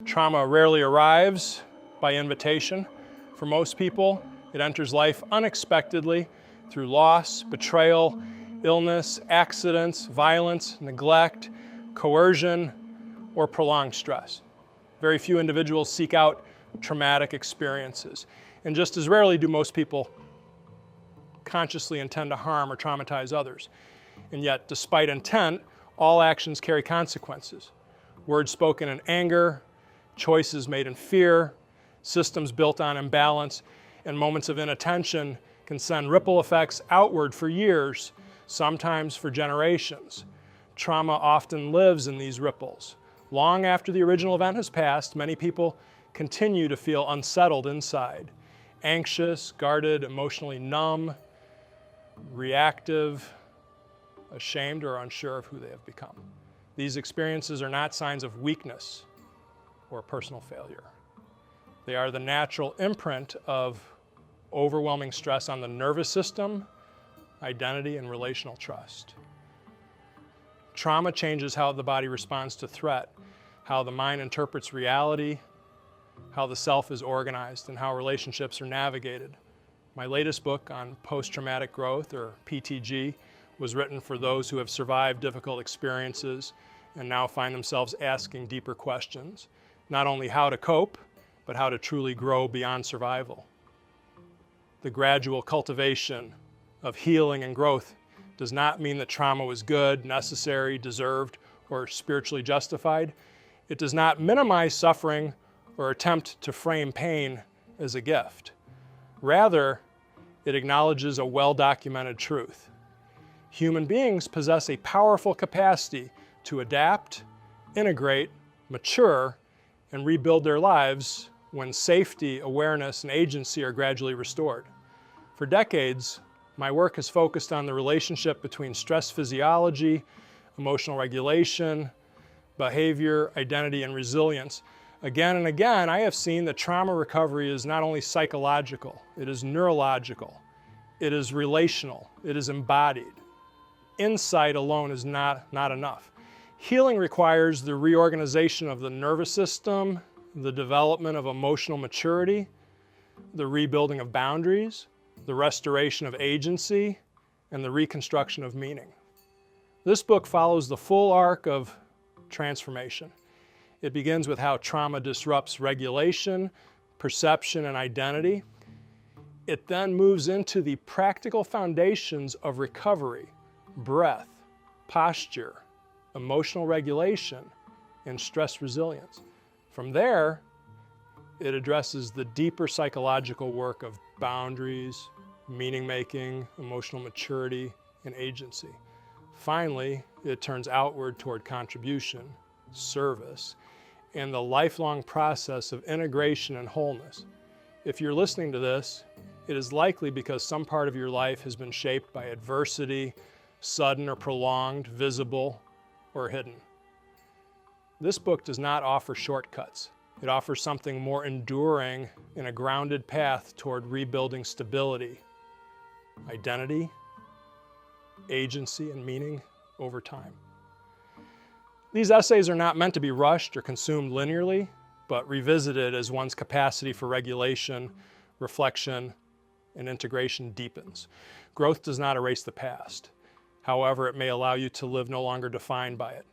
Trauma rarely arrives by invitation. For most people, it enters life unexpectedly through loss, betrayal, illness, accidents, violence, neglect, coercion, or prolonged stress. Very few individuals seek out traumatic experiences, and just as rarely do most people consciously intend to harm or traumatize others. And yet, despite intent, all actions carry consequences. Words spoken in anger, choices made in fear, systems built on imbalance, and moments of inattention can send ripple effects outward for years, sometimes for generations. Trauma often lives in these ripples. Long after the original event has passed, many people continue to feel unsettled inside, anxious, guarded, emotionally numb, reactive, ashamed, or unsure of who they have become. These experiences are not signs of weakness or personal failure. They are the natural imprint of overwhelming stress on the nervous system, identity, and relational trust. Trauma changes how the body responds to threat, how the mind interprets reality, how the self is organized, and how relationships are navigated. My latest book on post-traumatic growth, or PTG, was written for those who have survived difficult experiences and now find themselves asking deeper questions. Not only how to cope, but how to truly grow beyond survival. The gradual cultivation of healing and growth does not mean that trauma was good, necessary, deserved, or spiritually justified. It does not minimize suffering or attempt to frame pain as a gift. Rather, it acknowledges a well-documented truth. Human beings possess a powerful capacity to adapt, integrate, mature, and rebuild their lives when safety, awareness, and agency are gradually restored. For decades, my work has focused on the relationship between stress physiology, emotional regulation, behavior, identity, and resilience. Again and again, I have seen that trauma recovery is not only psychological, it is neurological, it is relational, it is embodied. Insight alone is not enough. Healing requires the reorganization of the nervous system, the development of emotional maturity, the rebuilding of boundaries, the restoration of agency, and the reconstruction of meaning. This book follows the full arc of transformation. It begins with how trauma disrupts regulation, perception, and identity. It then moves into the practical foundations of recovery, breath, posture, emotional regulation, and stress resilience. From there, it addresses the deeper psychological work of boundaries, meaning-making, emotional maturity, and agency. Finally, it turns outward toward contribution, service, and the lifelong process of integration and wholeness. If you're listening to this, it is likely because some part of your life has been shaped by adversity, sudden or prolonged, visible, or hidden. This book does not offer shortcuts. It offers something more enduring and a grounded path toward rebuilding stability, identity, agency, and meaning over time. These essays are not meant to be rushed or consumed linearly, but revisited as one's capacity for regulation, reflection, and integration deepens. Growth does not erase the past. However, it may allow you to live no longer defined by it.